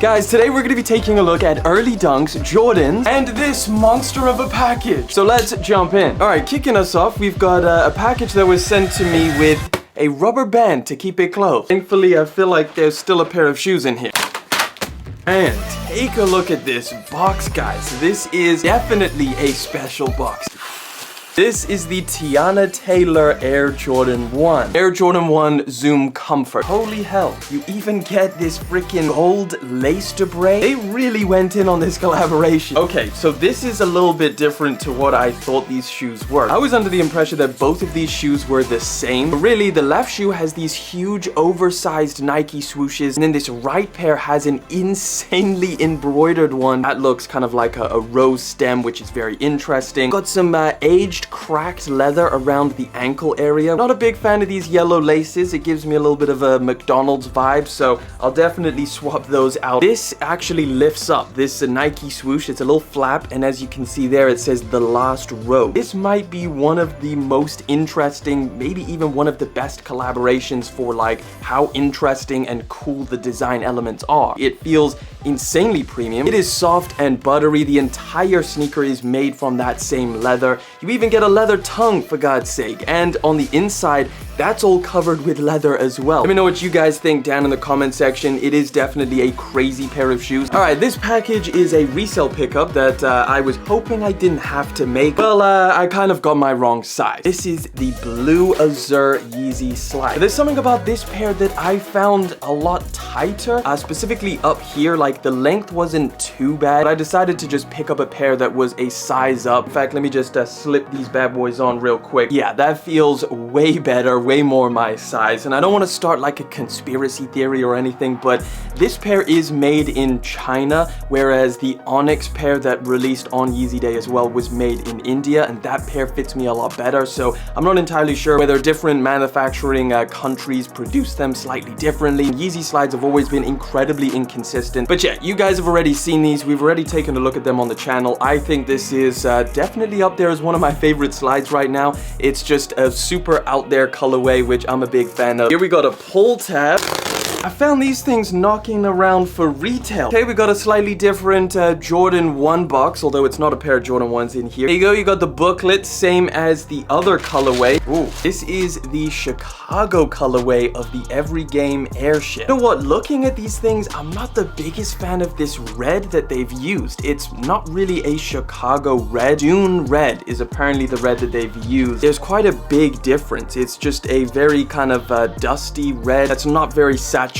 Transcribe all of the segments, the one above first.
Guys, today we're going to be taking a look at early dunks, Jordans, and this monster of a package. So let's jump in. All right, kicking us off, we've got a package that was sent to me with a rubber band to keep it closed. Thankfully, I feel like there's still a pair of shoes in here. And take a look at this box, guys. This is definitely a special box. This is the Teyana Taylor Air Jordan 1. Air Jordan 1 Zoom Comfort. Holy hell, you even get this freaking gold lace debray. They really went in on this collaboration. Okay, so this is a little bit different to what I thought these shoes were. I was under the impression that both of these shoes were the same. But really, the left shoe has these huge oversized Nike swooshes, and then this right pair has an insanely embroidered one that looks kind of like a rose stem, which is very interesting. Got some aged cracked leather around the ankle area. Not a big fan of these yellow laces. It gives me a little bit of a McDonald's vibe, so I'll definitely swap those out. This actually lifts up. This Nike swoosh, it's a little flap, and as you can see there, it says the last row. This might be one of the most interesting, maybe even one of the best collaborations for like how interesting and cool the design elements are. It feels insanely premium. It is soft and buttery. The entire sneaker is made from that same leather. You even get a leather tongue, for God's sake, and on the inside that's all covered with leather as well. Let me know what you guys think down in the comment section. It is definitely a crazy pair of shoes. All right, this package is a resale pickup that I was hoping I didn't have to make. Well, I kind of got my wrong size. This is the blue Azure Yeezy slide. There's something about this pair that I found a lot tighter, specifically up here. Like the length wasn't too bad, but I decided to just pick up a pair that was a size up. In fact, let me just slip these bad boys on real quick. Yeah, that feels way better, way more my size. And I don't want to start like a conspiracy theory or anything, but this pair is made in China, whereas the Onyx pair that released on Yeezy Day as well was made in India, and that pair fits me a lot better. So I'm not entirely sure whether different manufacturing countries produce them slightly differently. Yeezy slides have always been incredibly inconsistent, but yeah, you guys have already seen these. We've already taken a look at them on the channel. I think this is definitely up there as one of my favorite slides right now. It's just a super out there colorway, which I'm a big fan of. Here we got a pull tab. I found these things knocking around for retail. Okay, we got a slightly different Jordan 1 box, although it's not a pair of Jordan 1s in here. There you go, you got the booklet, same as the other colorway. Ooh, this is the Chicago colorway of the Every Game Airship. You know what, looking at these things, I'm not the biggest fan of this red that they've used. It's not really a Chicago red. Dune red is apparently the red that they've used. There's quite a big difference. It's just a very kind of dusty red that's not very saturated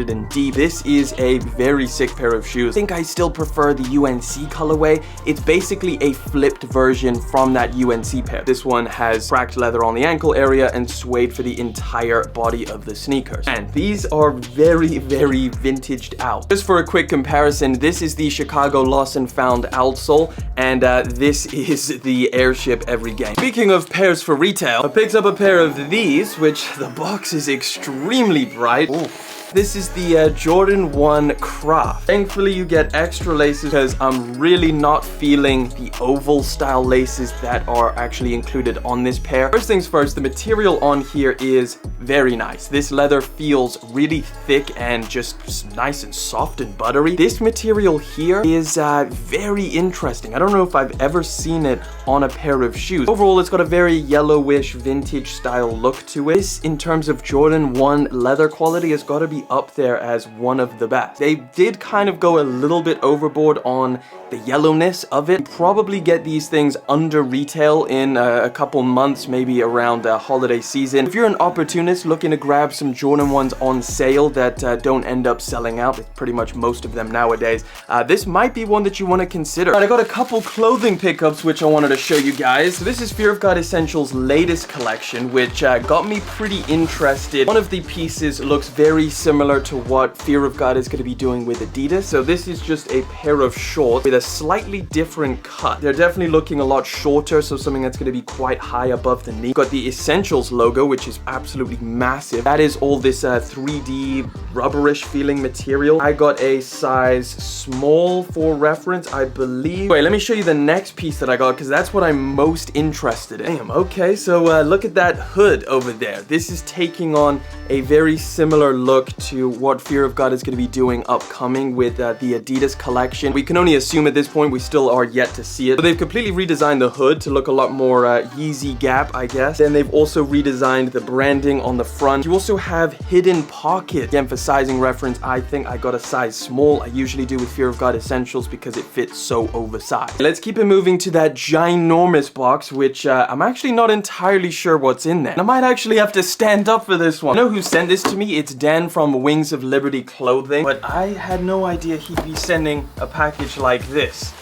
and deep. This is a very sick pair of shoes. I think I still prefer the UNC colorway. It's basically a flipped version from that UNC pair. This one has cracked leather on the ankle area and suede for the entire body of the sneakers. And these are very, very vintaged out. Just for a quick comparison, this is the Chicago Lost and Found outsole, and this is the Airship Every Game. Speaking of pairs for retail, I picked up a pair of these, which the box is extremely bright. Ooh. This is the Jordan 1 Craft. Thankfully, you get extra laces because I'm really not feeling the oval style laces that are actually included on this pair. First things first, the material on here is very nice. This leather feels really thick and just nice and soft and buttery. This material here is very interesting. I don't know if I've ever seen it on a pair of shoes. Overall, it's got a very yellowish vintage style look to it. This, in terms of Jordan 1 leather quality, has got to be up there as one of the best. They did kind of go a little bit overboard on the yellowness of it. You probably get these things under retail in a couple months, maybe around the holiday season. If you're an opportunist looking to grab some Jordan 1s on sale that don't end up selling out, it's pretty much most of them nowadays, this might be one that you want to consider. Right, I got a couple clothing pickups which I wanted to show you guys. So this is Fear of God Essentials' latest collection, which got me pretty interested. One of the pieces looks very similar to what Fear of God is going to be doing with Adidas. So this is just a pair of shorts with a slightly different cut. They're definitely looking a lot shorter, so something that's going to be quite high above the knee. Got the Essentials logo, which is absolutely massive. That is all this 3D rubberish feeling material. I got a size small for reference, I believe. Wait, let me show you the next piece that I got, because that's what I'm most interested in. Damn, okay, so look at that hood over there. This is taking on a very similar look to what Fear of God is going to be doing upcoming with the Adidas collection. We can only assume at this point, we still are yet to see it. But they've completely redesigned the hood to look a lot more Yeezy Gap, I guess. Then they've also redesigned the branding on the front. You also have hidden pockets. Emphasizing reference, I think I got a size small. I usually do with Fear of God Essentials because it fits so oversized. Let's keep it moving to that ginormous box, which I'm actually not entirely sure what's in there. And I might actually have to stand up for this one. You know who sent this to me? It's Dan from Wings of Liberty Clothing. But I had no idea he'd be sending a package like this.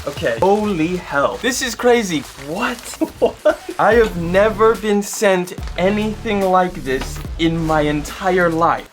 Okay, holy hell. This is crazy. What? What? I have never been sent anything like this in my entire life.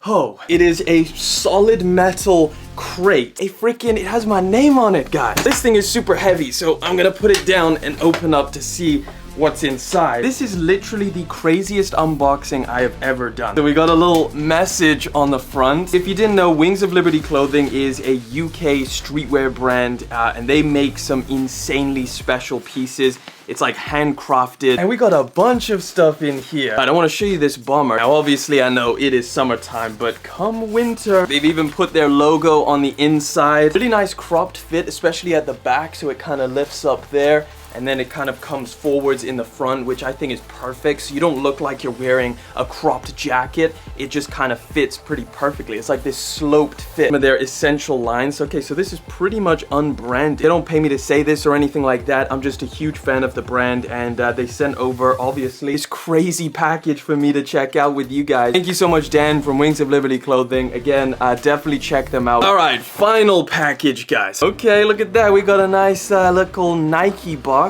Oh, it is a solid metal crate. It has my name on it, guys. This thing is super heavy, so I'm gonna put it down and open up to see what's inside. This is literally the craziest unboxing I have ever done. So we got a little message on the front. If you didn't know, Wings of Liberty Clothing is a UK streetwear brand, and they make some insanely special pieces. It's like handcrafted. And we got a bunch of stuff in here. I want to show you this bomber. Now, obviously, I know it is summertime, but come winter, they've even put their logo on the inside. Really nice cropped fit, especially at the back, so it kind of lifts up there. And then it kind of comes forwards in the front, which I think is perfect. So you don't look like you're wearing a cropped jacket. It just kind of fits pretty perfectly. It's like this sloped fit. Some of their essential lines. Okay, so this is pretty much unbranded. They don't pay me to say this or anything like that. I'm just a huge fan of the brand, and they sent over, obviously, this crazy package for me to check out with you guys. Thank you so much, Dan from Wings of Liberty Clothing. Again, definitely check them out. All right, final package, guys. Okay, look at that. We got a nice little Nike box.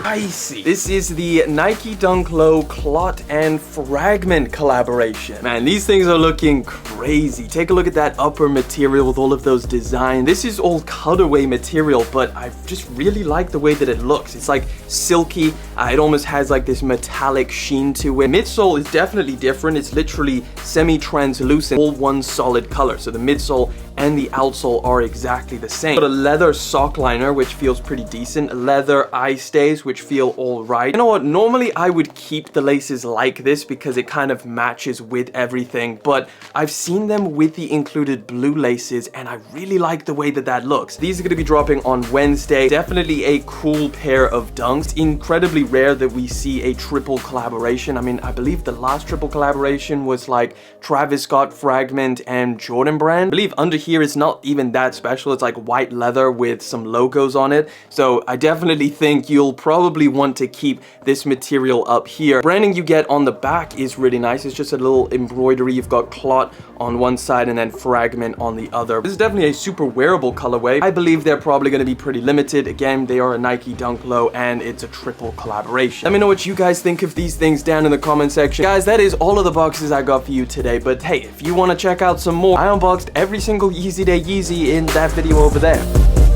Icy. This is the Nike Dunk Low CLOT and Fragment collaboration. Man, these things are looking crazy. Take a look at that upper material with all of those designs. This is all cutaway material, but I just really like the way that it looks. It's like silky. It almost has like this metallic sheen to it. Midsole is definitely different. It's literally semi-translucent, all one solid color. So the midsole and the outsole are exactly the same. Got a leather sock liner, which feels pretty decent. Leather eye stays, which feel all right. You know what? Normally I would keep the laces like this because it kind of matches with everything, but I've seen them with the included blue laces, and I really like the way that that looks. These are going to be dropping on Wednesday. Definitely a cool pair of dunks. Incredibly rare that we see a triple collaboration. I mean, I believe the last triple collaboration was like Travis Scott, Fragment, and Jordan brand. I believe under here it's not even that special. It's like white leather with some logos on it. So I definitely think you'll probably want to keep this material up here. Branding you get on the back is really nice. It's just a little embroidery. You've got CLOT on one side and then Fragment on the other. This is definitely a super wearable colorway. I believe they're probably going to be pretty limited. Again, they are a Nike Dunk Low and it's a triple collaboration. Let me know what you guys think of these things down in the comment section. Guys, that is all of the boxes I got for you today. But hey, if you want to check out some more, I unboxed every single Yeezy Day Yeezy in that video over there.